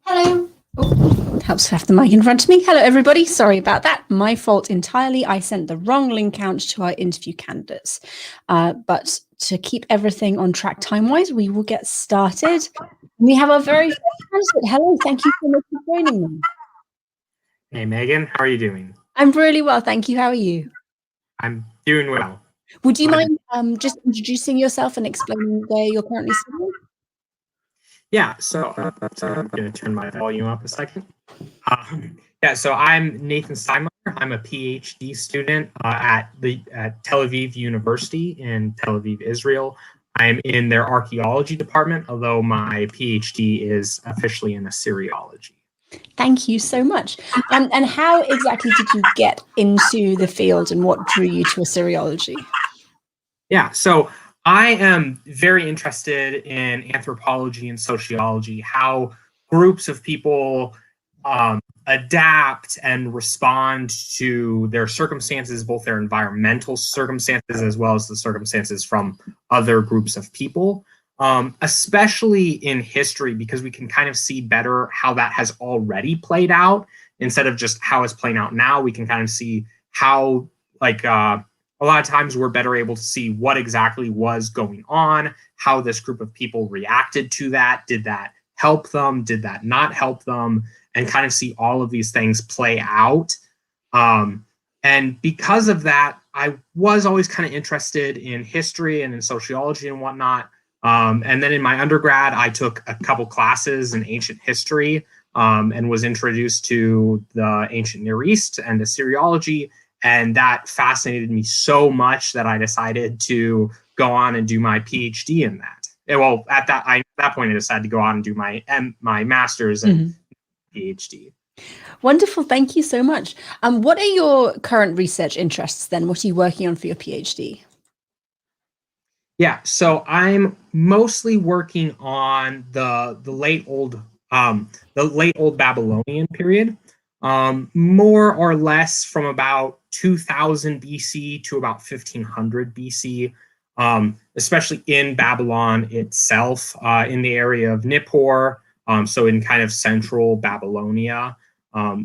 Hello. Oh, helps to have the mic in front of me. Hello, everybody. Sorry about that. My fault entirely. I sent the wrong link out to our interview candidates. But to keep everything on track time-wise, we will get started. We have our very first candidate. Hello. Thank you so much for joining me. Hey, Megan. How are you doing? I'm really well. Thank you. How are you? I'm doing well. Would you mind just introducing yourself and explaining where you're currently studying? Yeah, so I'm going to turn my volume up a second. So I'm Nathan Steinmeier. I'm a PhD student at Tel Aviv University in Tel Aviv, Israel. I'm in their archaeology department, although my PhD is officially in Assyriology. Thank you so much. And how exactly did you get into the field and what drew you to Assyriology? Yeah, so I am very interested in anthropology and sociology, how groups of people adapt and respond to their circumstances, both their environmental circumstances as well as the circumstances from other groups of people, especially in history, because we can kind of see better how that has already played out instead of just how it's playing out now. We can kind of see how, a lot of times we're better able to see what exactly was going on, how this group of people reacted to that. Did that help them? Did that not help them? And kind of see all of these things play out. And because of that, I was always kind of interested in history and in sociology and whatnot. And then in my undergrad, I took a couple classes in ancient history and was introduced to the ancient Near East and Assyriology. And that fascinated me so much that I decided to go on and do my PhD in that. Well, at that point, I decided to go on and do my master's and PhD. Wonderful. Thank you so much. What are your current research interests then? What are you working on for your PhD? Yeah, so I'm mostly working on the late old Babylonian period, more or less from about 2000 BC to about 1500 BC, especially in Babylon itself, in the area of Nippur, so in kind of central Babylonia.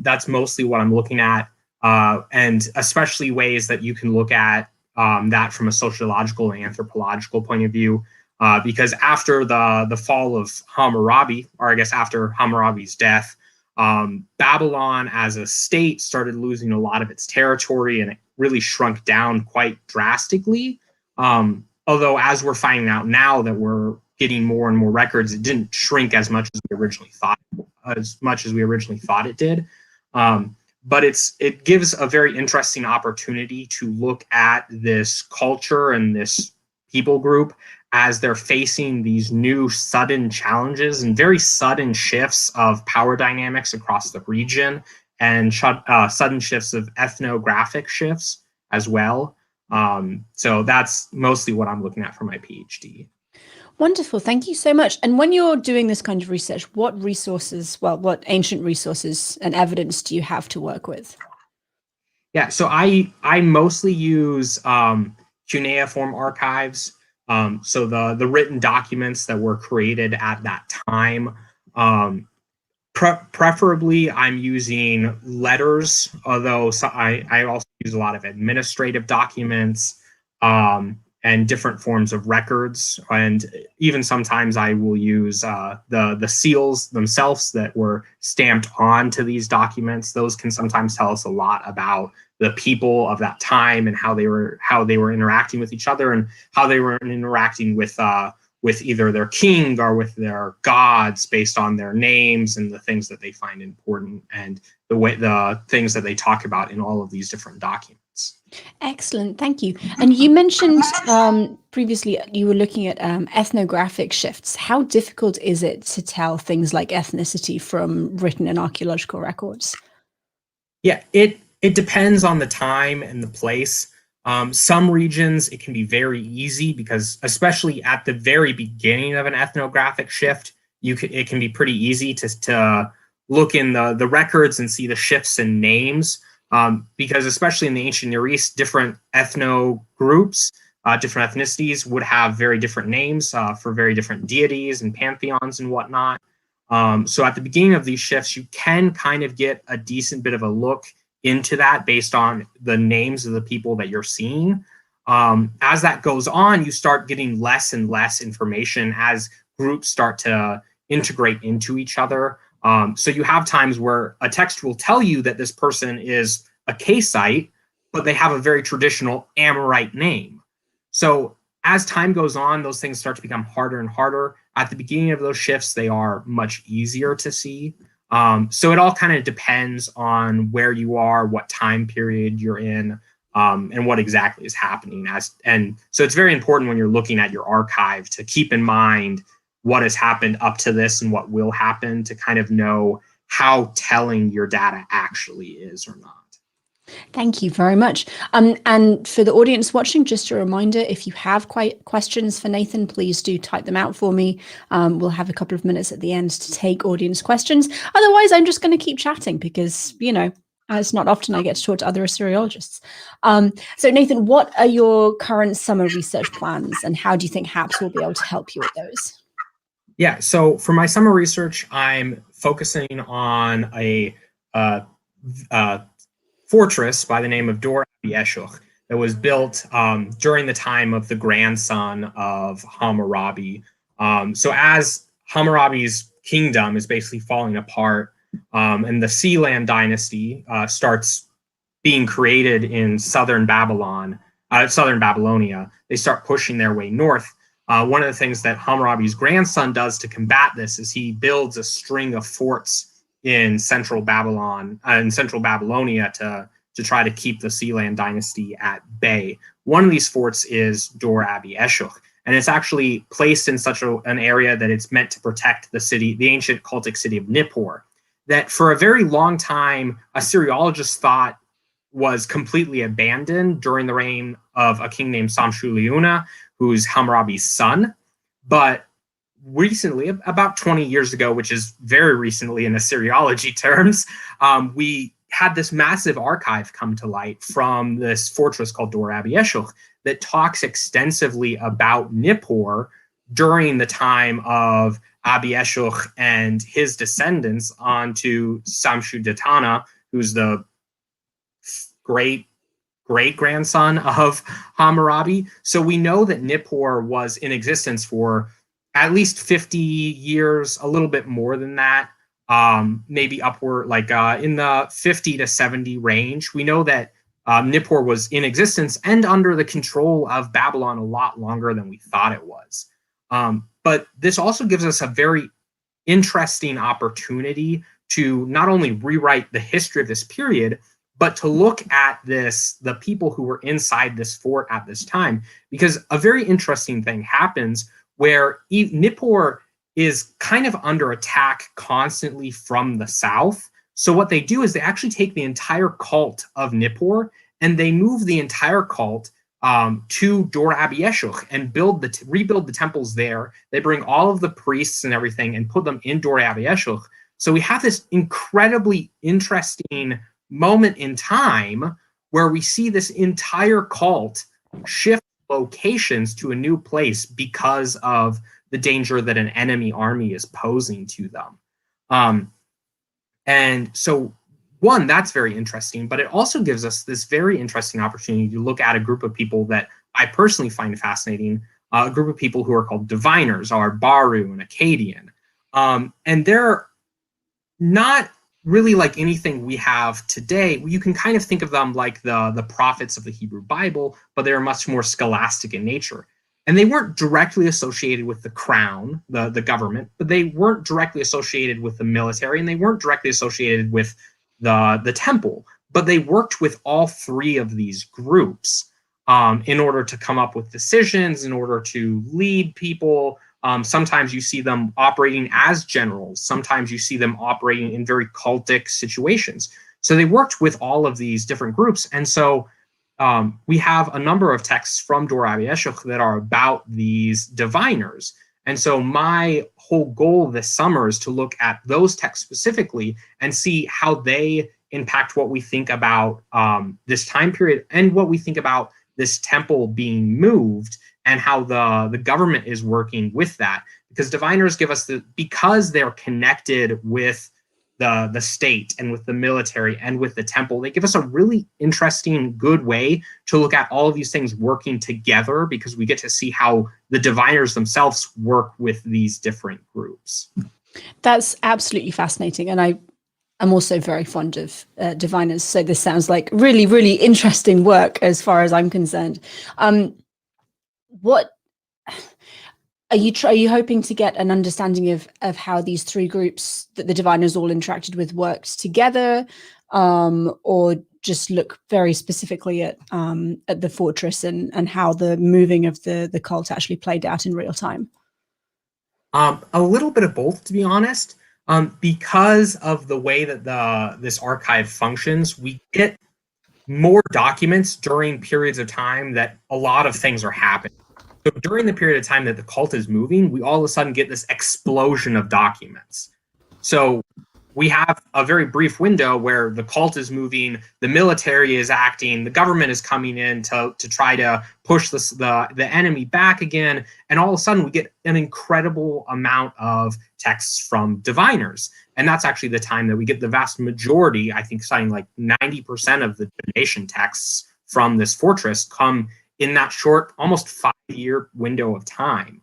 That's mostly what I'm looking at, and especially ways that you can look at that from a sociological and anthropological point of view. Because after the fall of Hammurabi, or I guess after Hammurabi's death, Babylon as a state started losing a lot of its territory, and it really shrunk down quite drastically. Although, as we're finding out now that we're getting more and more records, it didn't shrink as much as we originally thought it did. But it gives a very interesting opportunity to look at this culture and this people group as they're facing these new sudden challenges and very sudden shifts of power dynamics across the region, and sudden shifts of ethnographic shifts as well. So that's mostly what I'm looking at for my PhD. Wonderful. Thank you so much. And when you're doing this kind of research, what ancient resources and evidence do you have to work with? Yeah, so I mostly use cuneiform archives. So the written documents that were created at that time. Preferably, I'm using letters, although I also use a lot of administrative documents and different forms of records. And even sometimes I will use the seals themselves that were stamped onto these documents. Those can sometimes tell us a lot about the people of that time and how they were interacting with each other, and how they were interacting with either their king or with their gods based on their names and the things that they find important, and the things that they talk about in all of these different documents. Excellent. Thank you. And you mentioned previously you were looking at ethnographic shifts. How difficult is it to tell things like ethnicity from written and archaeological records? Yeah, it depends on the time and the place. Some regions, it can be very easy because, especially at the very beginning of an ethnographic shift, it can be pretty easy to look in the records and see the shifts in names. Because especially in the ancient Near East, different ethno groups, different ethnicities would have very different names for very different deities and pantheons and whatnot. So at the beginning of these shifts, you can kind of get a decent bit of a look into that based on the names of the people that you're seeing. As that goes on, you start getting less and less information as groups start to integrate into each other. So you have times where a text will tell you that this person is a Kaysite, but they have a very traditional Amorite name. So as time goes on, those things start to become harder and harder. At the beginning of those shifts, they are much easier to see. So it all kind of depends on where you are, what time period you're in, and what exactly is happening. And so it's very important when you're looking at your archive to keep in mind what has happened up to this and what will happen to kind of know how telling your data actually is or not. Thank you very much. And for the audience watching, just a reminder, if you have questions for Nathan, please do type them out for me. We'll have a couple of minutes at the end to take audience questions. Otherwise, I'm just going to keep chatting because, it's not often I get to talk to other Assyriologists. So Nathan, what are your current summer research plans and how do you think HAPS will be able to help you with those? Yeah, so for my summer research, I'm focusing on a fortress by the name of Dor Abi Eshuch that was built during the time of the grandson of Hammurabi. So as Hammurabi's kingdom is basically falling apart and the Sealand dynasty starts being created in southern Babylonia, they start pushing their way north. One of the things that Hammurabi's grandson does to combat this is he builds a string of forts in central Babylonia to try to keep the Sealand dynasty at bay. One of these forts is Dor Abi Eshuch, and it's actually placed in such an area that it's meant to protect the ancient cultic city of Nippur, that for a very long time, Assyriologists thought was completely abandoned during the reign of a king named Samshu-Liuna, who's Hammurabi's son. But recently, about 20 years ago, which is very recently in Assyriology terms, we had this massive archive come to light from this fortress called Dor Abi Eshuch that talks extensively about Nippur during the time of Abi Eshuch and his descendants onto Samshu-Datana, who's the great-grandson of Hammurabi. So we know that Nippur was in existence for at least 50 years, a little bit more than that, maybe upward, like in the 50 to 70 range. We know that Nippur was in existence and under the control of Babylon a lot longer than we thought it was. But this also gives us a very interesting opportunity to not only rewrite the history of this period, but to look at the people who were inside this fort at this time, because a very interesting thing happens where Nippur is kind of under attack constantly from the south. So what they do is they actually take the entire cult of Nippur and they move the entire cult to Dor Abi Eshuch and rebuild the temples there. They bring all of the priests and everything and put them in Dor Abi Eshuch. So we have this incredibly interesting moment in time where we see this entire cult shift locations to a new place because of the danger that an enemy army is posing to them. And so, one, that's very interesting, but it also gives us this very interesting opportunity to look at a group of people that I personally find fascinating, a group of people who are called diviners, or Baru and Akkadian. And they're not really like anything we have today. You can kind of think of them like the prophets of the Hebrew Bible, but they're much more scholastic in nature. And they weren't directly associated with the crown, the government, but they weren't directly associated with the military, and they weren't directly associated with the temple. But they worked with all three of these groups in order to come up with decisions, in order to lead people. Sometimes you see them operating as generals. Sometimes you see them operating in very cultic situations. So they worked with all of these different groups. And so we have a number of texts from Dor Abi Eshuch that are about these diviners. And so my whole goal this summer is to look at those texts specifically and see how they impact what we think about this time period and what we think about this temple being moved and how the government is working with that. because diviners give us because they're connected with the state and with the military and with the temple, they give us a really interesting, good way to look at all of these things working together, because we get to see how the diviners themselves work with these different groups. That's absolutely fascinating. And I'm also very fond of diviners. So this sounds like really, really interesting work as far as I'm concerned. What are you hoping to get an understanding of how these three groups that the diviners all interacted with worked together, or just look very specifically at the fortress and how the moving of the cult actually played out in real time? A little bit of both, to be honest. Because of the way that this archive functions, we get more documents during periods of time that a lot of things are happening. So during the period of time that the cult is moving, we all of a sudden get this explosion of documents. So we have a very brief window where the cult is moving, the military is acting, the government is coming in to try to push the enemy back again, and all of a sudden we get an incredible amount of texts from diviners. And that's actually the time that we get the vast majority, I think something like 90% of the donation texts from this fortress come in that short, almost 5-year window of time.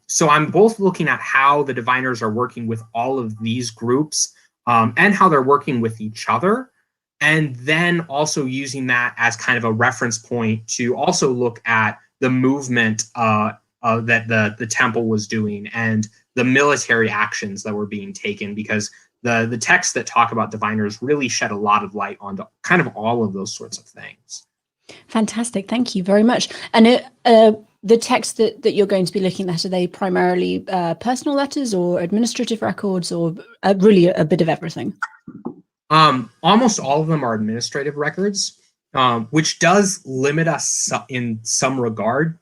So I'm both looking at how the diviners are working with all of these groups, and how they're working with each other, and then also using that as kind of a reference point to also look at the movement that the temple was doing and the military actions that were being taken, because the texts that talk about diviners really shed a lot of light onto kind of all of those sorts of things. Fantastic. Thank you very much. And the texts that you're going to be looking at, are they primarily personal letters or administrative records, or really a bit of everything? Almost all of them are administrative records, which does limit us in some regard.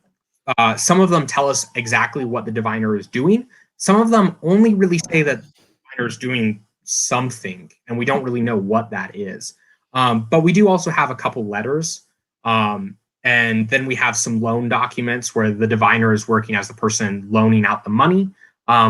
Some of them tell us exactly what the diviner is doing. Some of them only really say that the diviner is doing something, and we don't really know what that is. But we do also have a couple letters. And then we have some loan documents where the diviner is working as the person loaning out the money.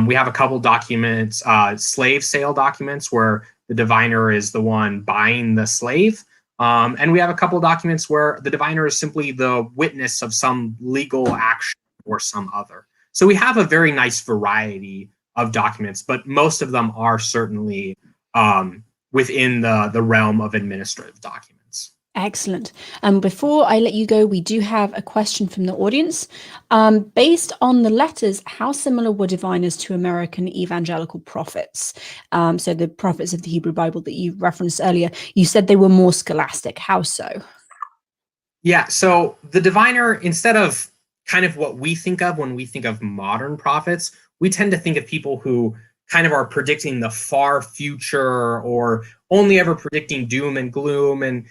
We have a couple documents, slave sale documents, where the diviner is the one buying the slave. And we have a couple documents where the diviner is simply the witness of some legal action or some other. So we have a very nice variety of documents, but most of them are certainly within the realm of administrative documents. Excellent. Before I let you go, we do have a question from the audience. Based on the letters, how similar were diviners to American evangelical prophets? So the prophets of the Hebrew Bible that you referenced earlier, you said they were more scholastic. How so? Yeah, so the diviner, instead of kind of what we think of when we think of modern prophets, we tend to think of people who kind of are predicting the far future, or only ever predicting doom and gloom, and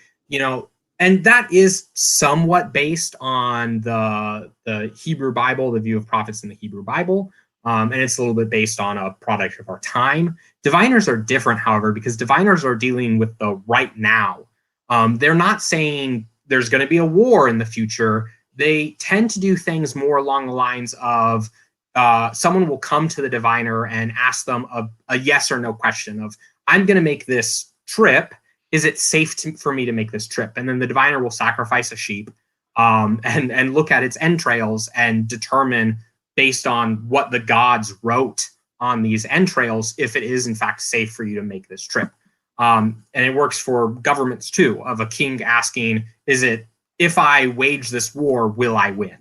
and that is somewhat based on the Hebrew Bible, the view of prophets in the Hebrew Bible, and it's a little bit based on a product of our time. Diviners are different, however, because diviners are dealing with the right now. They're not saying there's going to be a war in the future. They tend to do things more along the lines of someone will come to the diviner and ask them a yes or no question of, I'm going to make this trip. Is it safe for me to make this trip? And then the diviner will sacrifice a sheep and look at its entrails and determine, based on what the gods wrote on these entrails, if it is in fact safe for you to make this trip. And it works for governments too, of a king asking, if I wage this war, will I win?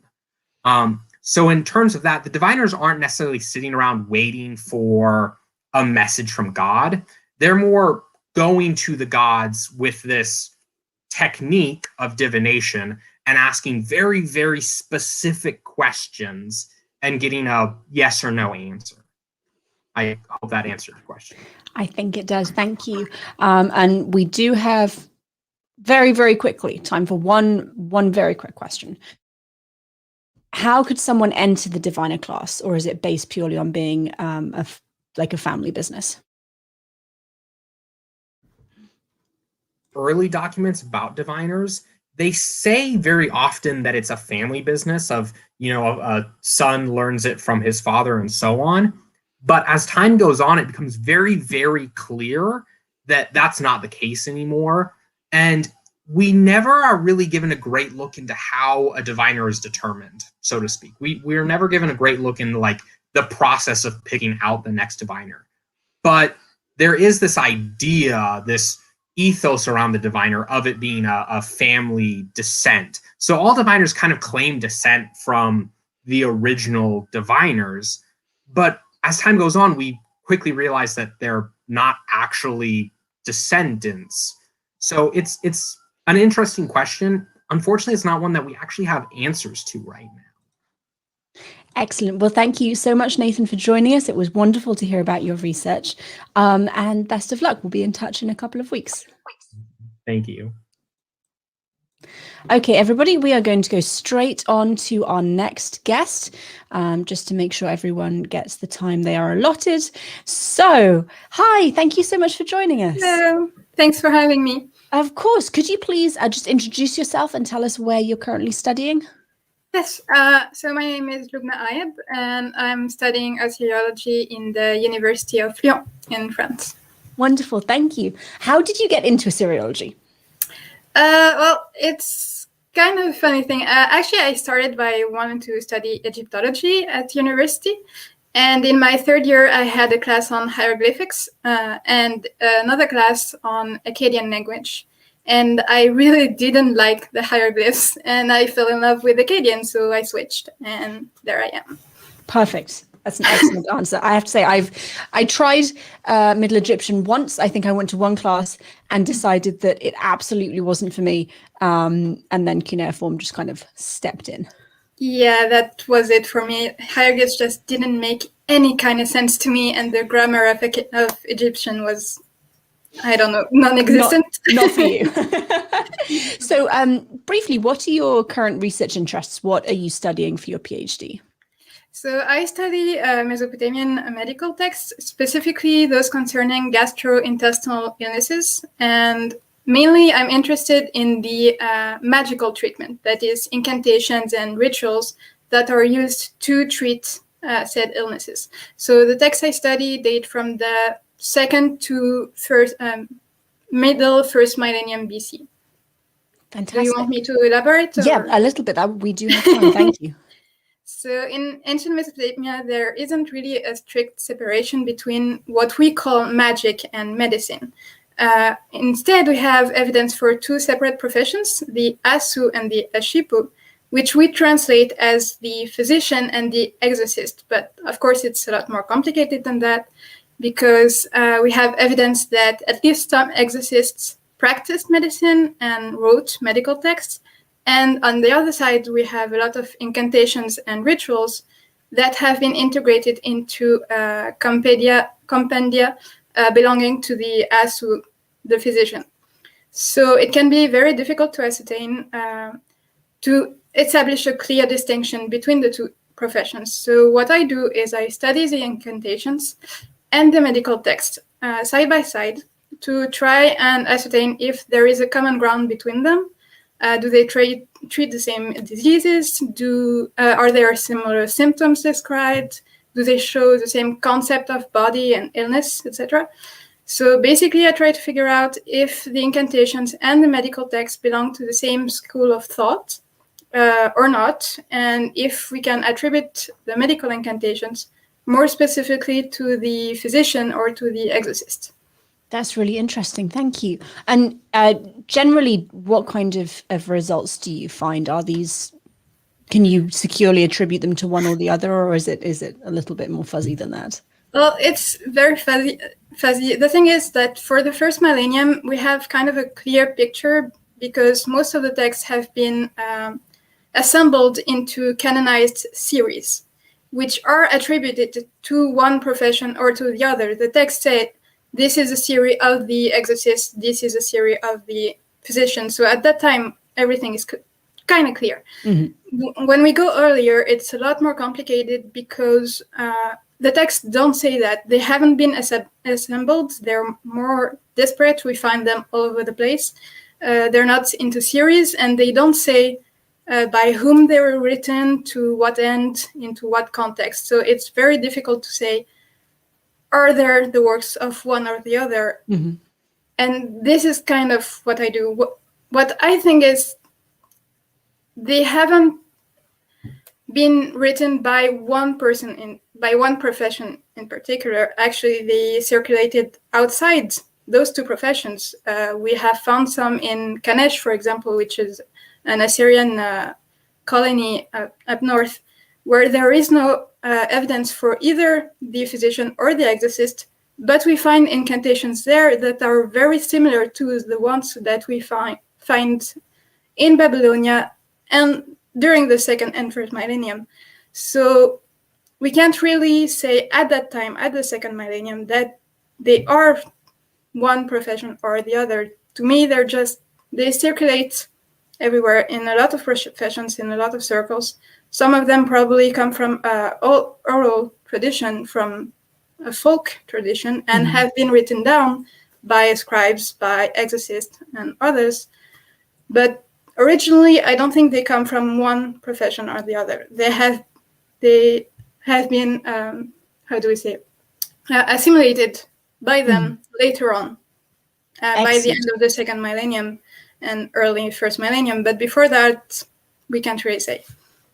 So in terms of that, the diviners aren't necessarily sitting around waiting for a message from God. They're more going to the gods with this technique of divination and asking very, very specific questions and getting a yes or no answer. I hope that answered the question. I think it does. Thank you. And we do have very, very quickly time for one very quick question. How could someone enter the diviner class, or is it based purely on being like a family business? Early documents about diviners, they say very often that it's a family business of, a son learns it from his father and so on. But as time goes on, it becomes very, very clear that that's not the case anymore. And we never are really given a great look into how a diviner is determined, so to speak. We're never given a great look into like the process of picking out the next diviner. But there is this idea, this ethos around the diviner of it being a family descent. So all diviners kind of claim descent from the original diviners. But as time goes on, we quickly realize that they're not actually descendants. So it's an interesting question. Unfortunately, it's not one that we actually have answers to right now. Excellent. Well, thank you so much, Nathan, for joining us. It was wonderful to hear about your research. And best of luck. We'll be in touch in a couple of weeks. Thank you. Okay, everybody, we are going to go straight on to our next guest, just to make sure everyone gets the time they are allotted. So, hi, thank you so much for joining us. Hello, thanks for having me. Of course. Could you please just introduce yourself and tell us where you're currently studying? Yes, so my name is Luckna Ayab, and I'm studying Assyriology in the University of Lyon in France. Wonderful, thank you. How did you get into Assyriology? Well, it's kind of a funny thing. Actually, I started by wanting to study Egyptology at university. And in my third year, I had a class on hieroglyphics and another class on Akkadian language. And I really didn't like the hieroglyphs, and I fell in love with Akkadian, so I switched, and there I am. Perfect. That's an excellent answer. I have to say, I tried Middle Egyptian once. I think I went to one class and decided that it absolutely wasn't for me. And then cuneiform just kind of stepped in. Yeah, that was it for me. Hieroglyphs just didn't make any kind of sense to me, and the grammar of Egyptian was, I don't know, non-existent. Not for you. So briefly, what are your current research interests? What are you studying for your PhD? So I study Mesopotamian medical texts, specifically those concerning gastrointestinal illnesses. And mainly I'm interested in the magical treatment, that is incantations and rituals that are used to treat said illnesses. So the texts I study date from the second to middle first millennium BC. Fantastic. Do you want me to elaborate? Or? Yeah, a little bit. We do have time. Thank you. So in ancient Mesopotamia, there isn't really a strict separation between what we call magic and medicine. Instead, we have evidence for two separate professions, the Asu and the Ashipu, which we translate as the physician and the exorcist. But of course, it's a lot more complicated than that, because we have evidence that at least some exorcists practiced medicine and wrote medical texts. And on the other side, we have a lot of incantations and rituals that have been integrated into compendia belonging to the Asu, the physician. So it can be very difficult to ascertain, to establish a clear distinction between the two professions. So what I do is I study the incantations and the medical text side by side to try and ascertain if there is a common ground between them. Do they treat the same diseases? Are there similar symptoms described? Do they show the same concept of body and illness, etc.? So basically, I try to figure out if the incantations and the medical texts belong to the same school of thought or not, and if we can attribute the medical incantations more specifically to the physician or to the exorcist. That's really interesting. Thank you. And generally, what kind of results do you find? Can you securely attribute them to one or the other, or is it a little bit more fuzzy than that? Well, it's very fuzzy. The thing is that for the first millennium, we have kind of a clear picture because most of the texts have been assembled into canonized series, which are attributed to one profession or to the other. The text said, this is a series of the exorcist, this is a series of the physician. So at that time, everything is kind of clear. Mm-hmm. When we go earlier, it's a lot more complicated because the texts don't say that. They haven't been assembled. They're more disparate. We find them all over the place. They're not into series, and they don't say by whom they were written, to what end, into what context. So it's very difficult to say, are there the works of one or the other? Mm-hmm. And this is kind of what I do. What I think is they haven't been written by one person, by one profession in particular. Actually, they circulated outside those two professions. We have found some in Kanesh, for example, which is an Assyrian colony up north, where there is no evidence for either the physician or the exorcist, but we find incantations there that are very similar to the ones that we find in Babylonia and during the second and first millennium. So we can't really say at that time, at the second millennium, that they are one profession or the other. To me, they circulate everywhere in a lot of professions, in a lot of circles. Some of them probably come from oral tradition, from a folk tradition, and have been written down by scribes, by exorcists, and others. But originally, I don't think they come from one profession or the other. They have been, assimilated by them later on, by the end of the second millennium and early first millennium. But before that, we can't really say.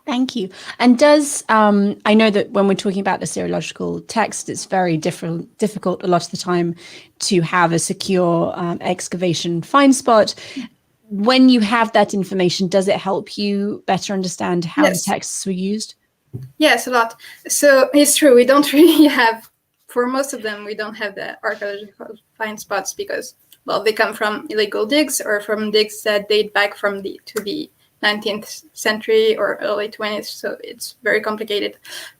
Thank you. And does, I know that when we're talking about Assyriological text, it's very difficult a lot of the time to have a secure excavation find spot. When you have that information, does it help you better understand how the texts were used? Yes, a lot. So it's true. We don't really have, for most of them, we don't have the archaeological find spots because, well, they come from illegal digs or from digs that date back to the 19th century or early 20th. So it's very complicated.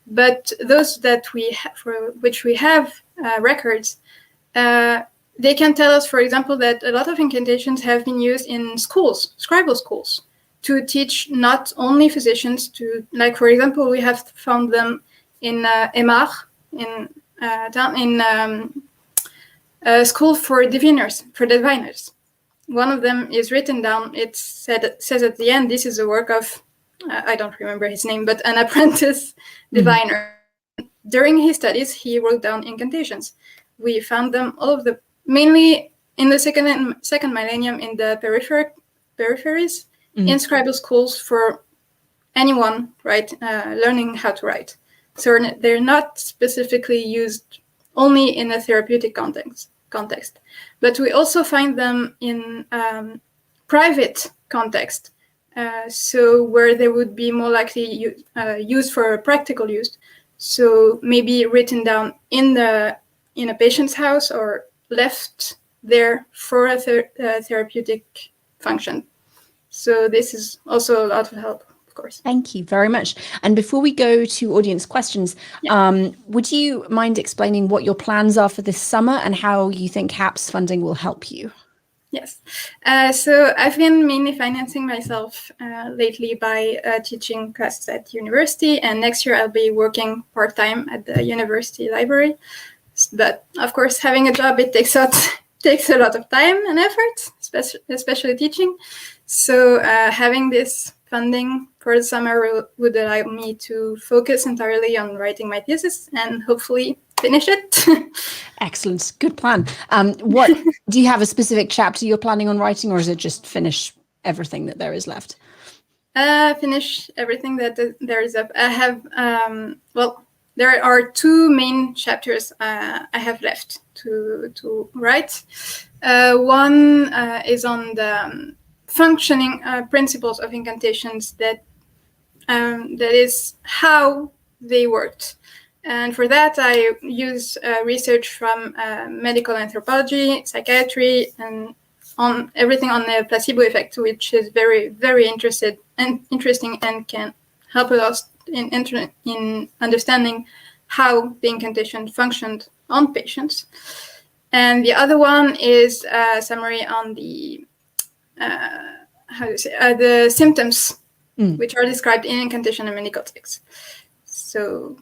But those that for which we have records, they can tell us, for example, that a lot of incantations have been used in schools, scribal schools, to teach not only physicians to, like, for example, we have found them in Emar, in a school for diviners. One of them is written down. It says at the end, this is a work of, I don't remember his name, but an apprentice diviner. During his studies, he wrote down incantations. We found them mainly in the second millennium in the peripheries, in scribal schools for anyone, learning how to write. So they're not specifically used only in a therapeutic context. But we also find them in private context, so where they would be more likely used for practical use. So maybe written down in a patient's house or left there for a therapeutic function. So this is also a lot of help, of course. Thank you very much. And before we go to audience questions, would you mind explaining what your plans are for this summer and how you think HAPS funding will help you? Yes. So I've been mainly financing myself lately by teaching classes at university. And next year I'll be working part-time at the university library. But of course, having a job, it takes a lot of time and effort, especially teaching. So having this funding for the summer would allow me to focus entirely on writing my thesis and hopefully finish it. Excellent. Good plan. What do you have a specific chapter you're planning on writing, or is it just finish everything that there is left? Finish everything that there is up. I have, there are two main chapters I have left to write. One is on the functioning principles of incantations, that is how they worked. And for that, I use research from medical anthropology, psychiatry, and on everything on the placebo effect, which is very, very interesting and can help us in understanding how the incantation functioned on patients. And the other one is a summary on the the symptoms which are described in incantation and medical texts. So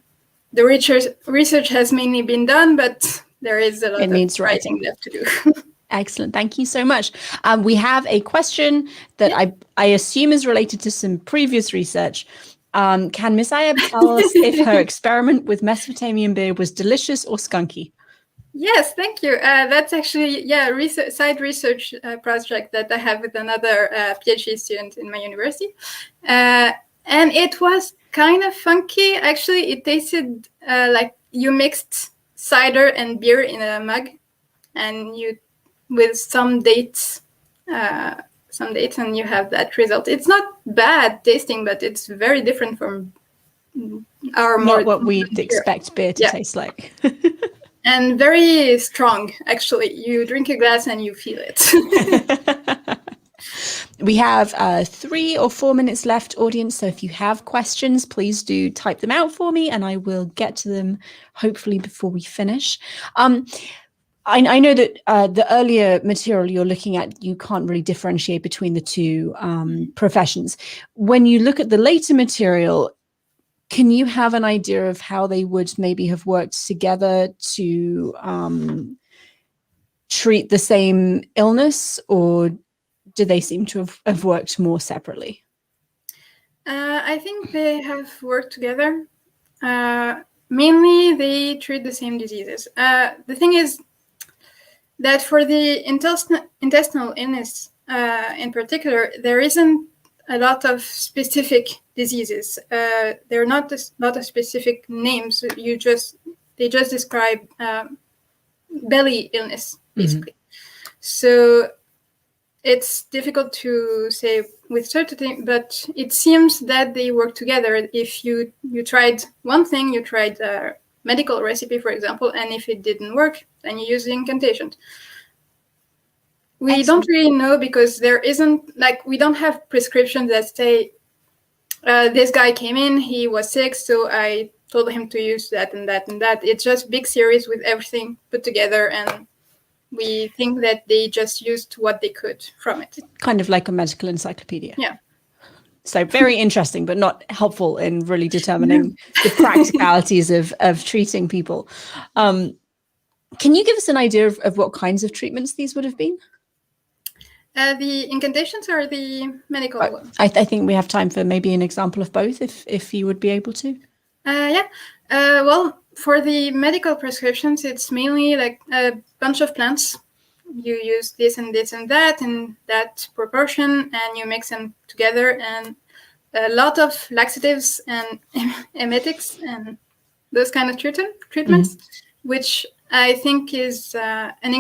the research has mainly been done, but there is a lot of writing left to do. Excellent. Thank you so much. We have a question that I assume is related to some previous research. Can Miss Ayab tell us if her experiment with Mesopotamian beer was delicious or skunky? Yes, thank you. That's actually, side research project that I have with another PhD student in my university. And it was kind of funky. Actually, it tasted like you mixed cider and beer in a mug, and you with some dates, and you have that result. It's not bad tasting, but it's very different from our Not what we'd expect beer to taste like. And very strong, actually. You drink a glass and you feel it. We have 3 or 4 minutes left, audience. So if you have questions, please do type them out for me and I will get to them hopefully before we finish. I know that the earlier material you're looking at, you can't really differentiate between the two professions. When you look at the later material, can you have an idea of how they would maybe have worked together to treat the same illness, or do they seem to have worked more separately? I think they have worked together. Mainly, they treat the same diseases. The thing is that for the intestinal illness in particular, there isn't a lot of specific diseases. There are not a lot of specific names. They just describe belly illness, basically. Mm-hmm. So it's difficult to say with certainty, but it seems that they work together. If you tried one thing, you tried a medical recipe, for example, and if it didn't work, then you use the incantations. We don't really know because there isn't, we don't have prescriptions that say, this guy came in, he was sick, so I told him to use that and that and that. It's just big series with everything put together, and we think that they just used what they could from it. Kind of like a medical encyclopedia. Yeah. So very interesting, but not helpful in really determining the practicalities of treating people. Can you give us an idea of what kinds of treatments these would have been? The incantations or the medical ones? I think we have time for maybe an example of both, if you would be able to. Well, for the medical prescriptions, it's mainly like a bunch of plants. You use this and this and that in that proportion, and you mix them together, and a lot of laxatives and emetics and those kind of treatments, which I think is an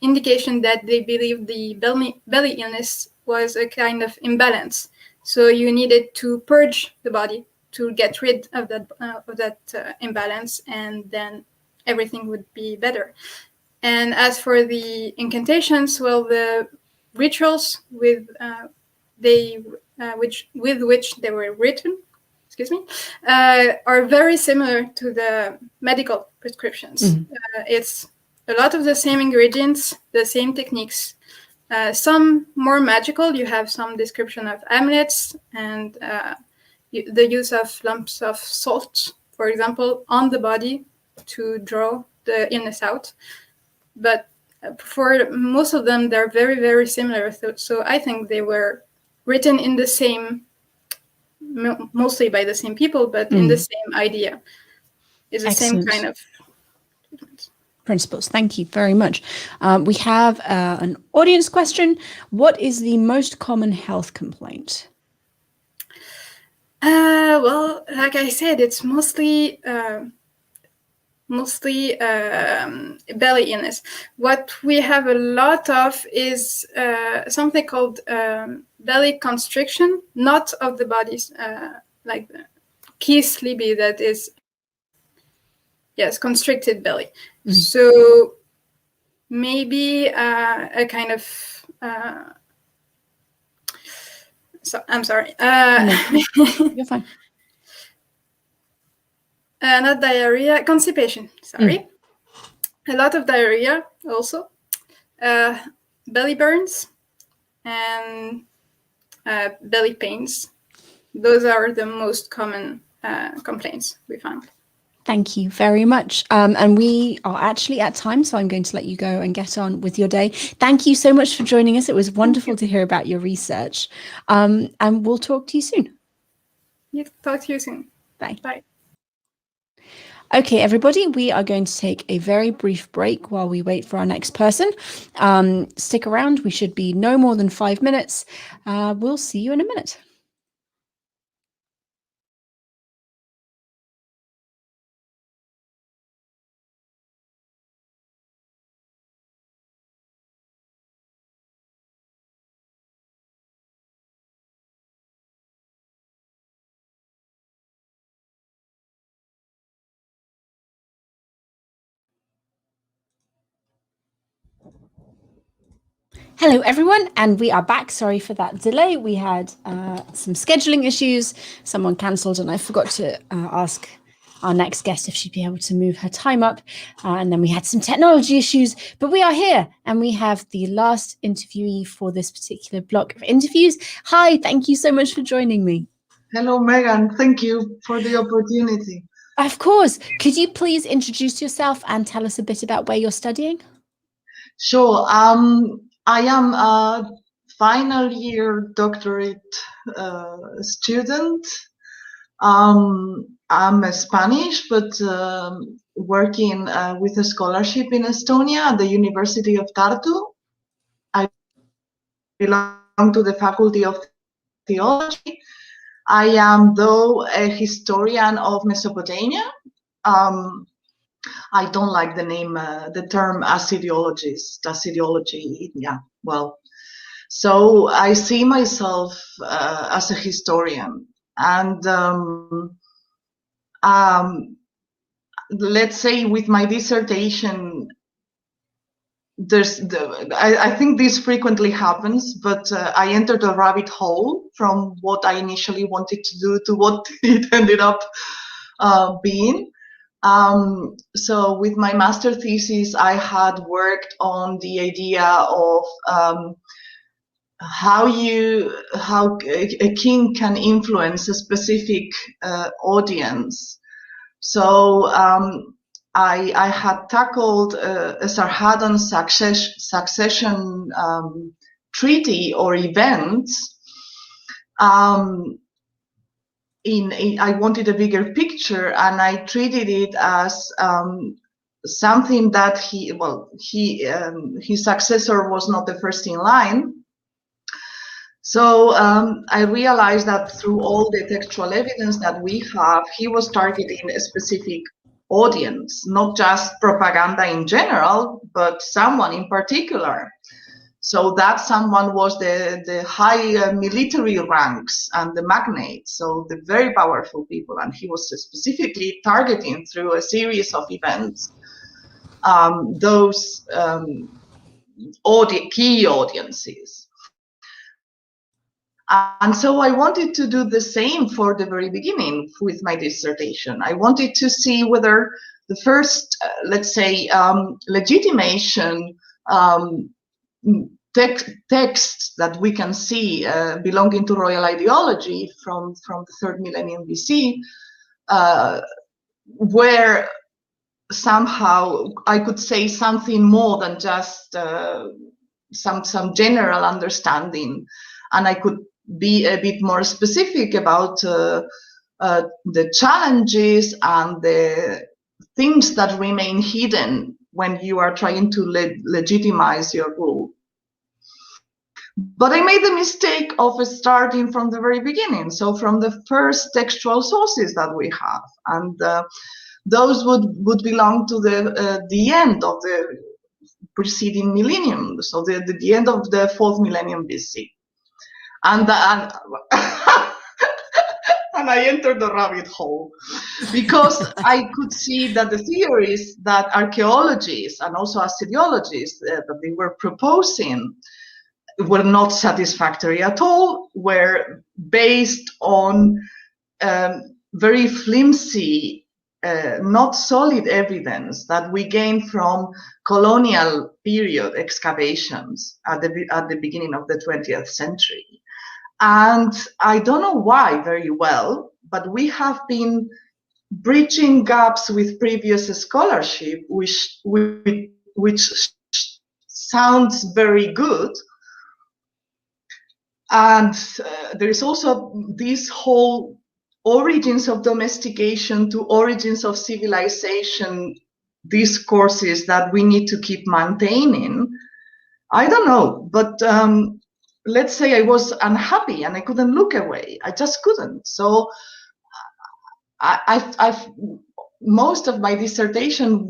indication that they believe the belly illness was a kind of imbalance. So you needed to purge the body to get rid of that imbalance, and then everything would be better. And as for the incantations, well, the rituals with which they were written, are very similar to the medical prescriptions. It's a lot of the same ingredients, the same techniques. Some more magical. You have some description of amulets and the use of lumps of salt, for example, on the body to draw the illness out. But for most of them, they're very, very similar. So I think they were written in the same, mostly by the same people, but in the same idea. It's the same kind of principles. Thank you very much. We have an audience question. What is the most common health complaint? Well, like I said, it's mostly belly illness. What we have a lot of is something called belly constriction, not of the bodies, like the Keith's Libby, that is, constricted belly. So maybe a kind of, I'm sorry. You're fine. Not diarrhea, constipation, sorry. A lot of diarrhea also, belly burns, and belly pains. Those are the most common complaints we found. Thank you very much. And we are actually at time, so I'm going to let you go and get on with your day. Thank you so much for joining us. It was wonderful to hear about your research. And we'll talk to you soon. Yes, talk to you soon. Bye. Bye. Okay, everybody, we are going to take a very brief break while we wait for our next person. Stick around. We should be no more than 5 minutes. We'll see you in a minute. Hello, everyone, and we are back. Sorry for that delay. We had some scheduling issues. Someone cancelled, and I forgot to ask our next guest if she'd be able to move her time up. And then we had some technology issues, but we are here, and we have the last interviewee for this particular block of interviews. Hi, thank you so much for joining me. Hello, Megan. Thank you for the opportunity. Of course. Could you please introduce yourself and tell us a bit about where you're studying? Sure. I am a final year doctorate student. I'm Spanish, but working with a scholarship in Estonia at the University of Tartu. I belong to the Faculty of Theology. I am, though, a historian of Mesopotamia. I don't like the name, the term Assyriologist, Assyriology, yeah, well. So I see myself as a historian. And let's say with my dissertation, I think this frequently happens, but I entered a rabbit hole from what I initially wanted to do to what it ended up being. So with my master thesis, I had worked on the idea of how a king can influence a specific audience. So I had tackled a Sarhaddon succession treaty or events. I wanted a bigger picture, and I treated it as something that his successor was not the first in line. So I realized that through all the textual evidence that we have, he was targeting a specific audience, not just propaganda in general, but someone in particular. So that someone was the high military ranks and the magnates, so the very powerful people. And he was specifically targeting through a series of events those key audiences. And so I wanted to do the same for the very beginning with my dissertation. I wanted to see whether the first, let's say, legitimation texts that we can see belonging to royal ideology from the 3rd millennium BC were somehow, I could say, something more than just some general understanding, and I could be a bit more specific about the challenges and the things that remain hidden when you are trying to legitimize your rule. But I made the mistake of starting from the very beginning, so from the first textual sources that we have, and those would belong to the end of the preceding millennium, so the end of the 4th millennium BC. And and I entered the rabbit hole because I could see that the theories that archaeologists and also Assyriologists that they were proposing were not satisfactory at all, were based on very flimsy, not solid evidence that we gained from colonial period excavations at the beginning of the 20th century. And I don't know why very well, but we have been bridging gaps with previous scholarship, which sounds very good. And there is also this whole origins of domestication to origins of civilization discourses that we need to keep maintaining. I don't know, but let's say I was unhappy and I couldn't look away. I just couldn't. So I've most of my dissertation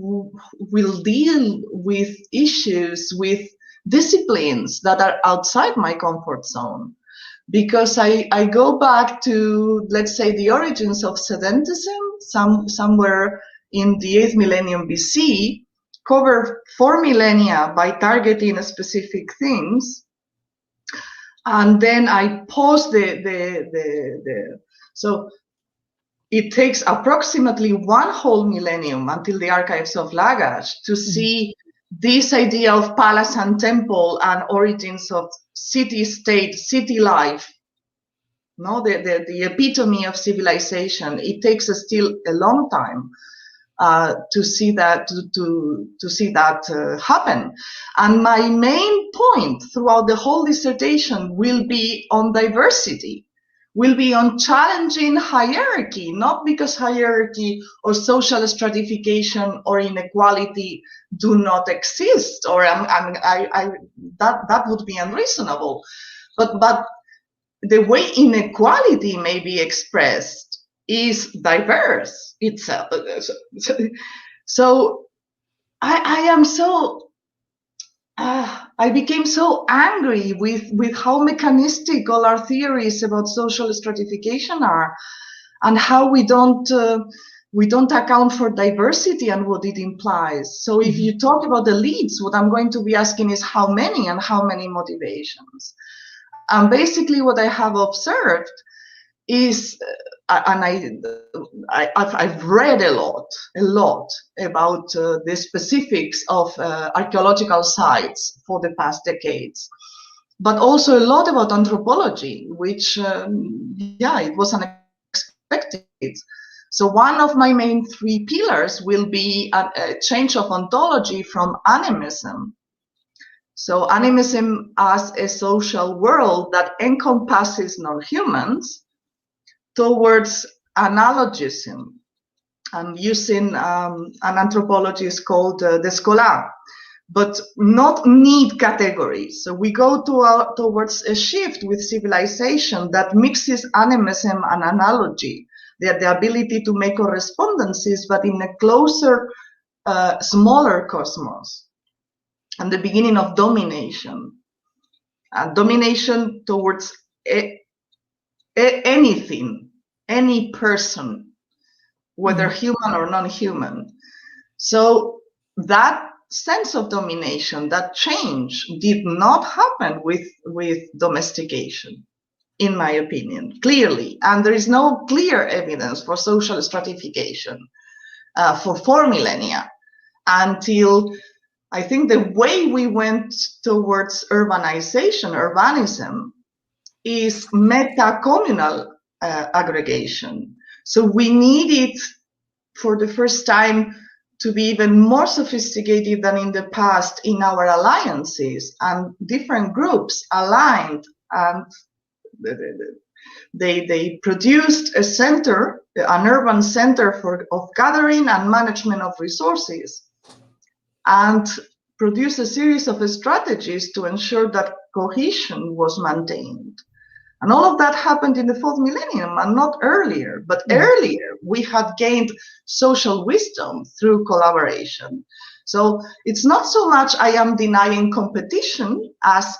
will deal with issues, with disciplines that are outside my comfort zone, because I go back to, let's say, the origins of sedentism, somewhere in the 8th millennium BC, cover 4 millennia by targeting specific things, and then I pause so it takes approximately 1 whole millennium until the archives of Lagash to see this idea of palace and temple and origins of city-state, city life, no, the epitome of civilization. It takes us still a long time to see that to see that happen. And my main point throughout the whole dissertation will be on diversity, will be on challenging hierarchy, not because hierarchy or social stratification or inequality do not exist, or that would be unreasonable, but the way inequality may be expressed is diverse itself. So I am so I became so angry with how mechanistic all our theories about social stratification are, and how we don't account for diversity and what it implies. So if you talk about elites, what I'm going to be asking is how many and how many motivations. And basically what I have observed is, and I've read a lot about the specifics of archaeological sites for the past decades, but also a lot about anthropology, which, it was unexpected. So one of my main 3 pillars will be a change of ontology from animism. So animism as a social world that encompasses non-humans, towards analogism. I'm using an anthropologist called the Scholar, but not need categories. So we go towards a shift with civilization that mixes animism and analogy, the ability to make correspondences, but in a closer, smaller cosmos, and the beginning of domination. Domination towards anything, any person, whether human or non-human. So that sense of domination, that change, did not happen with domestication, in my opinion, clearly. And there is no clear evidence for social stratification for 4 millennia until, I think, the way we went towards urbanism, is meta-communal aggregation. So we needed, for the first time, to be even more sophisticated than in the past in our alliances, and different groups aligned, and they produced a center, an urban center of gathering and management of resources, and produced a series of strategies to ensure that cohesion was maintained. And all of that happened in the 4th millennium and not earlier. But earlier, we had gained social wisdom through collaboration. So it's not so much I am denying competition, as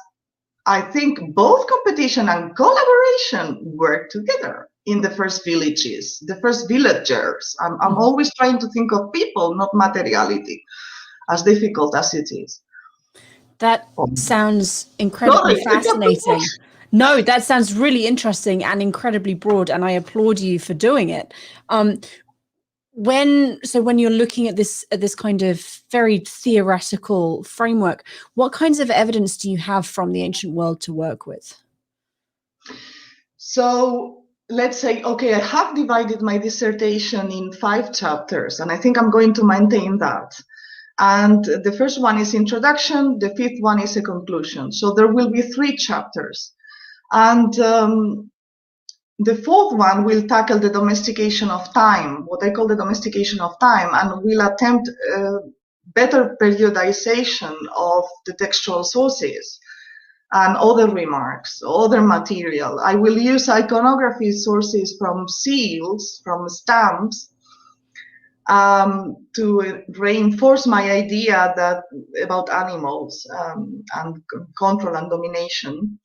I think both competition and collaboration work together in the first villages, the first villagers. I'm always trying to think of people, not materiality, as difficult as it is. That sounds incredibly fascinating. No, that sounds really interesting and incredibly broad, and I applaud you for doing it. When you're looking at this kind of very theoretical framework, what kinds of evidence do you have from the ancient world to work with? So let's say, okay, I have divided my dissertation in 5 chapters, and I think I'm going to maintain that. And the first one is introduction, the 5th one is a conclusion. So there will be 3 chapters. And the 4th one will tackle the domestication of time, what I call the domestication of time, and will attempt better periodization of the textual sources and other remarks, other material. I will use iconography sources from seals, from stamps, to reinforce my idea that about animals and control and domination.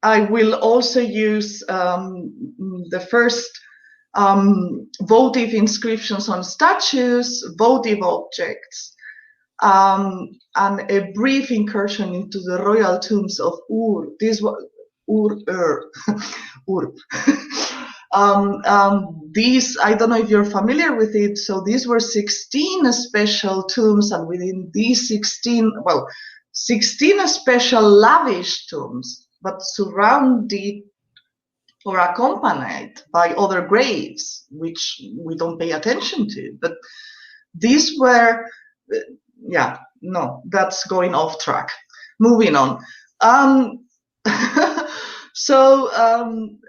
I will also use the first votive inscriptions on statues, votive objects, and a brief incursion into the royal tombs of Ur. This was Ur. These, I don't know if you're familiar with it, so these were 16 special tombs, and within these 16 special lavish tombs, but surrounded or accompanied by other graves, which we don't pay attention to. But these were, yeah, no, that's going off track. Moving on. So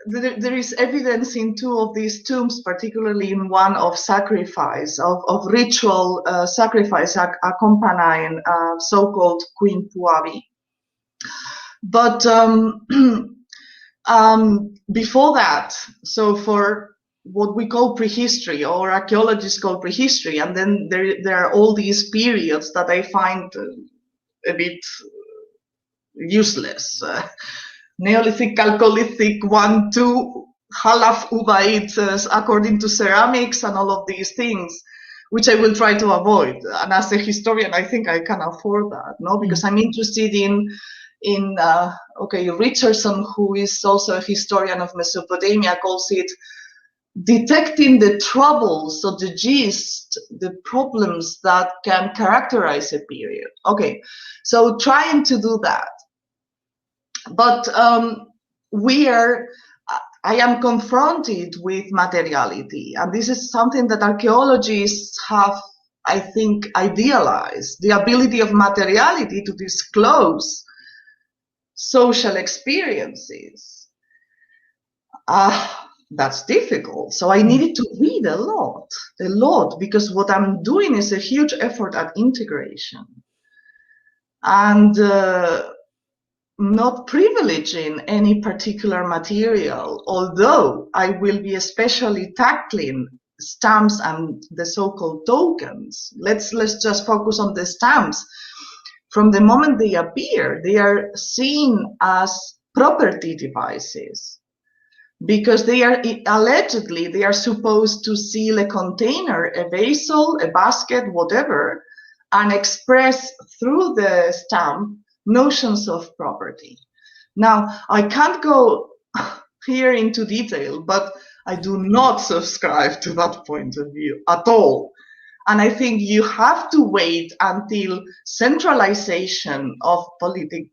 there is evidence in 2 of these tombs, particularly in one of sacrifice, of ritual sacrifice accompanying so-called Queen Puavi. But before that, so for what we call prehistory, or archaeologists call prehistory, and then there are all these periods that I find a bit useless. Neolithic, Chalcolithic, 1, 2, Halaf, Ubaid, according to ceramics and all of these things, which I will try to avoid. And as a historian, I think I can afford that, no? Because I'm interested in okay, Richardson, who is also a historian of Mesopotamia, calls it detecting the troubles, so the gist, the problems that can characterize a period. Okay, so trying to do that. But I am confronted with materiality, and this is something that archaeologists have, I think, idealized, the ability of materiality to disclose social experiences. That's difficult. So I needed to read a lot, because what I'm doing is a huge effort at integration. And not privileging any particular material, although I will be especially tackling stamps and the so-called tokens. Let's just focus on the stamps. From the moment they appear, they are seen as property devices, because they are allegedly, they are supposed to seal a container, a vessel, a basket, whatever, and express through the stamp notions of property. Now, I can't go here into detail, but I do not subscribe to that point of view at all. And I think you have to wait until centralization of politics.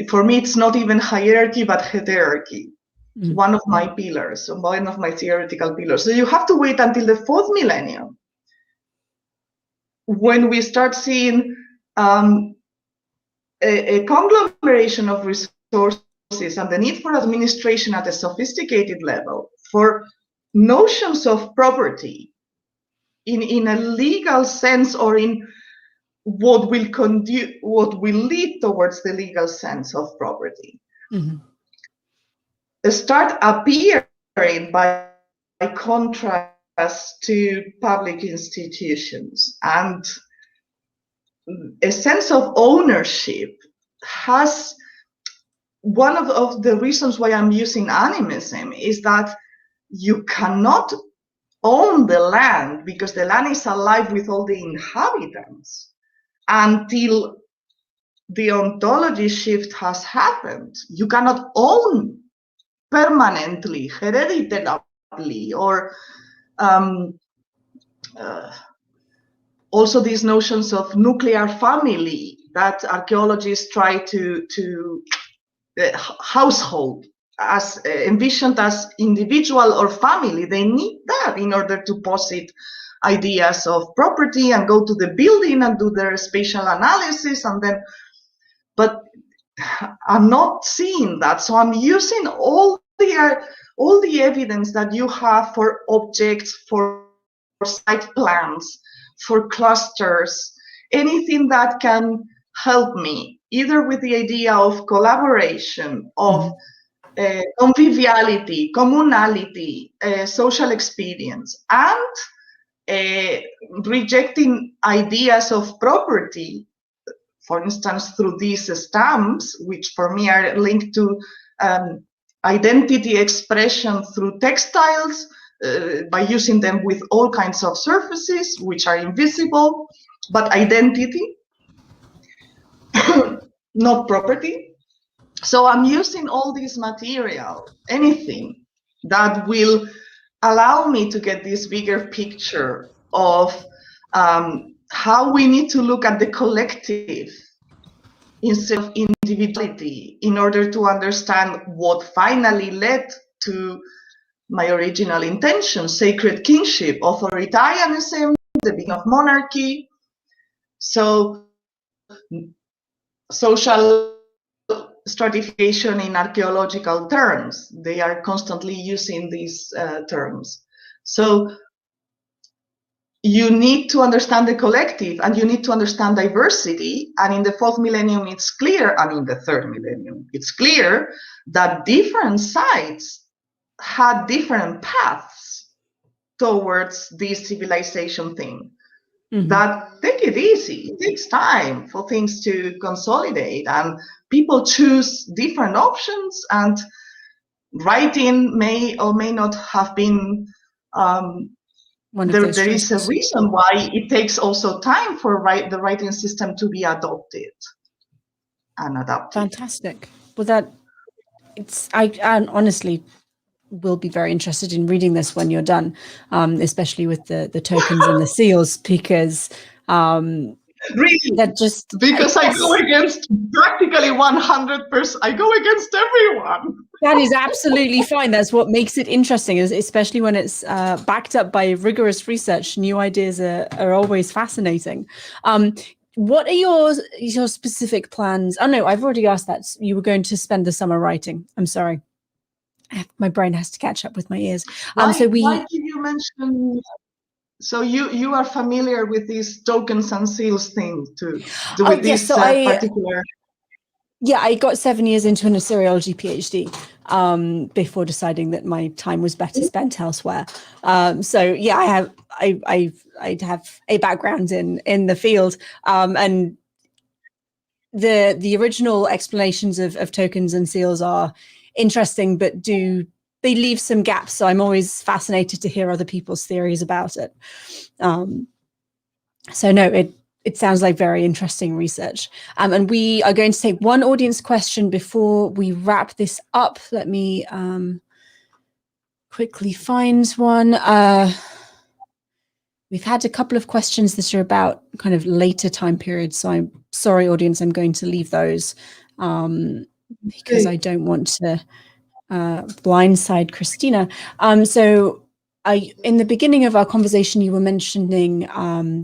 For me, it's not even hierarchy, but heterarchy. One of my pillars, one of my theoretical pillars. So you have to wait until the 4th millennium, when we start seeing a conglomeration of resources and the need for administration at a sophisticated level, for notions of property in a legal sense, or in what will lead towards the legal sense of property, start appearing by contrast to public institutions. And a sense of ownership has, one of the reasons why I'm using animism is that you cannot own the land, because the land is alive with all the inhabitants, until the ontology shift has happened. You cannot own permanently, hereditarily, or also these notions of nuclear family that archaeologists try to household as envisioned as individual or family. They need that in order to posit ideas of property and go to the building and do their spatial analysis, and then, but I'm not seeing that. So I'm using all the evidence that you have for objects, for site plans, for clusters, anything that can help me, either with the idea of collaboration, of conviviality, communality, social experience, and rejecting ideas of property, for instance, through these stamps, which for me are linked to identity expression through textiles, by using them with all kinds of surfaces which are invisible, but identity, not property. So I'm using all this material, anything that will allow me to get this bigger picture of how we need to look at the collective instead of individuality in order to understand what finally led to my original intention: sacred kingship, authoritarianism, the beginning of monarchy. So social stratification in archaeological terms, they are constantly using these terms. So you need to understand the collective, and you need to understand diversity. And in the fourth millennium, it's clear, and in the third millennium, it's clear that different sites had different paths towards this civilization thing. That take it easy. It takes time for things to consolidate, and people choose different options, and writing may or may not have been there is a reason why it takes also time for the writing system to be adopted and adapted. Fantastic. Well, I honestly will be very interested in reading this when you're done, especially with the tokens and the seals, because really, that just because I go against practically 100%. I go against everyone. That is absolutely fine. That's what makes it interesting, is especially when it's backed up by rigorous research. New ideas are always fascinating. What are your specific plans? Oh no, I've already asked that. You were going to spend the summer writing. I'm sorry. My brain has to catch up with my ears. Why did you mention? So you are familiar with these tokens and seals thing too? With this particular. Yeah, I got 7 years into an Assyriology Ph.D. Before deciding that my time was better spent elsewhere. So yeah, I'd have a background in the field, and the original explanations of tokens and seals are interesting, but they leave some gaps. So I'm always fascinated to hear other people's theories about it. So no, it sounds like very interesting research. And we are going to take one audience question before we wrap this up. Let me quickly find one. We've had a couple of questions that are about kind of later time periods. So I'm sorry, audience, I'm going to leave those because I don't want to blindside Christina. In the beginning of our conversation, you were mentioning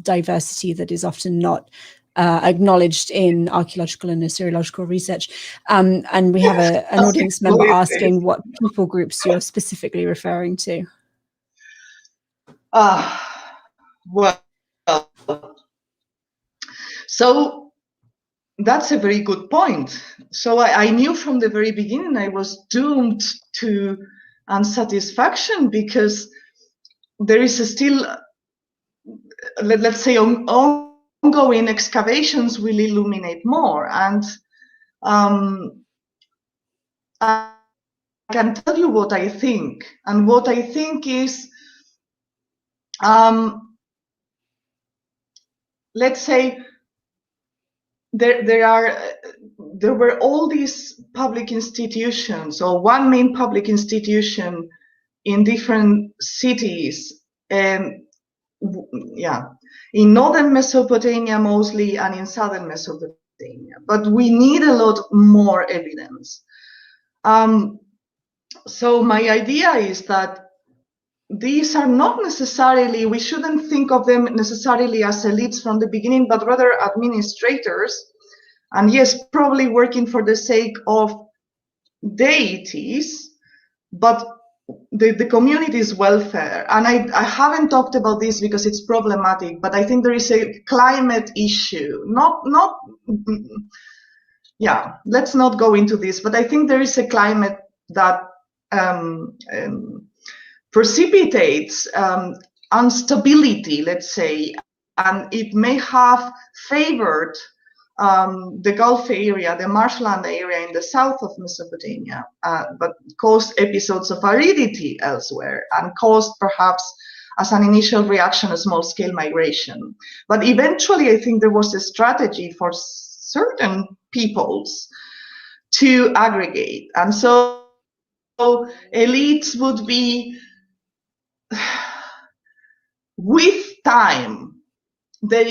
diversity that is often not acknowledged in archaeological and Assyriological research. And we have an audience member asking what people groups you're specifically referring to. Well, so that's a very good point. So I knew from the very beginning I was doomed to unsatisfaction, because there is still, let's say, ongoing excavations will illuminate more. And I can tell you what I think. And what I think is, let's say, there were all these public institutions, or one main public institution in different cities, in northern Mesopotamia mostly, and in southern Mesopotamia. Mesopotamia, but we need a lot more evidence. So my idea is that these are not necessarily, we shouldn't think of them necessarily as elites from the beginning, but rather administrators. And yes, probably working for the sake of deities, but the community's welfare. And I haven't talked about this because it's problematic, but I think there is a climate issue. Yeah, let's not go into this, but I think there is a climate that precipitates instability, let's say, and it may have favored the Gulf area, the marshland area in the south of Mesopotamia, but caused episodes of aridity elsewhere and caused perhaps as an initial reaction a small-scale migration. But eventually I think there was a strategy for certain peoples to aggregate. And so elites would be, with time, there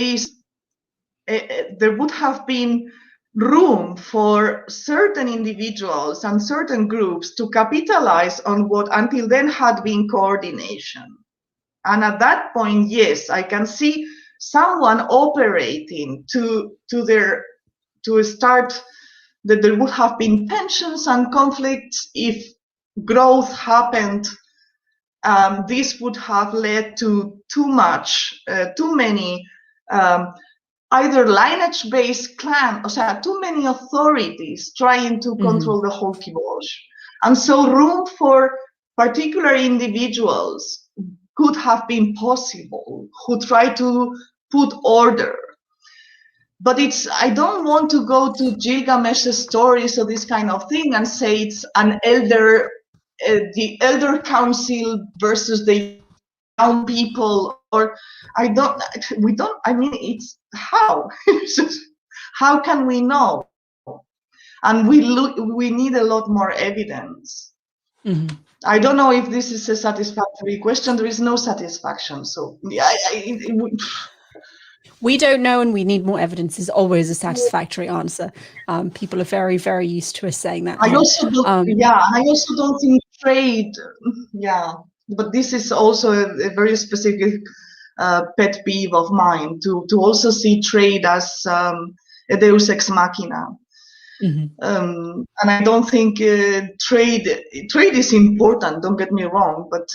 would have been room for certain individuals and certain groups to capitalize on what until then had been coordination. And at that point, yes, I can see someone operating to start that there would have been tensions and conflicts if growth happened. This would have led to too many either lineage-based clans, too many authorities trying to control the whole kibosh. And so room for particular individuals could have been possible who try to put order. But I don't want to go to Gilgamesh's stories or this kind of thing and say it's an the elder council versus the young people, or it's how? How can we know? And we need a lot more evidence. I don't know if this is a satisfactory question. There is no satisfaction. So we don't know, and we need more evidence is always a satisfactory answer. People are very, very used to us saying that. I also don't think trade. Yeah, but this is also a very specific pet peeve of mine to also see trade as a deus ex machina. And I don't think trade is important, don't get me wrong, but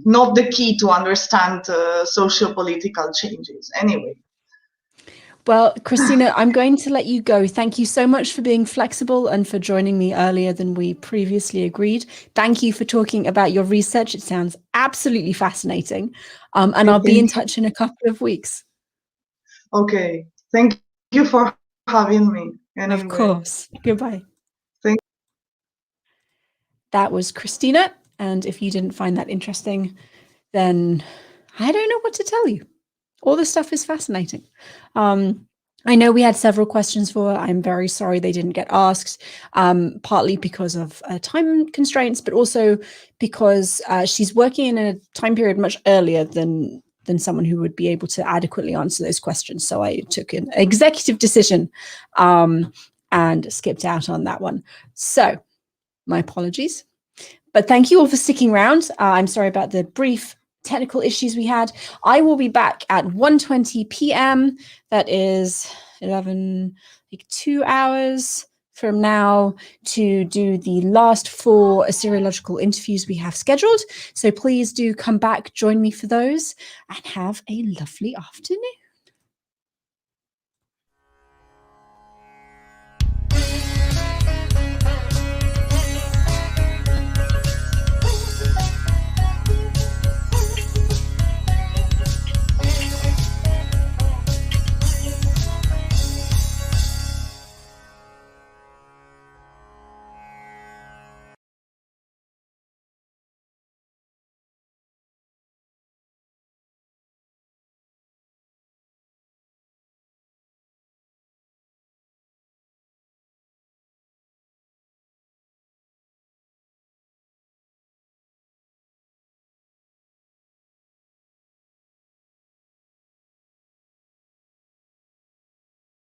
not the key to understand socio-political changes. Anyway. Well, Christina, I'm going to let you go. Thank you so much for being flexible and for joining me earlier than we previously agreed. Thank you for talking about your research. It sounds absolutely fascinating. And I'll be in touch in a couple of weeks. Okay. Thank you for having me. Anyway. Of course. Goodbye. Thank you. That was Christina. And if you didn't find that interesting, then I don't know what to tell you. All this stuff is fascinating. I know we had several questions for her. I'm very sorry they didn't get asked, partly because of time constraints, but also because she's working in a time period much earlier than someone who would be able to adequately answer those questions. So I took an executive decision and skipped out on that one. So my apologies. But thank you all for sticking around. I'm sorry about the brief technical issues we had. I will be back at 1:20 p.m. That is 2 hours from now to do the last 4 Assyriological interviews we have scheduled. So please do come back, join me for those, and have a lovely afternoon.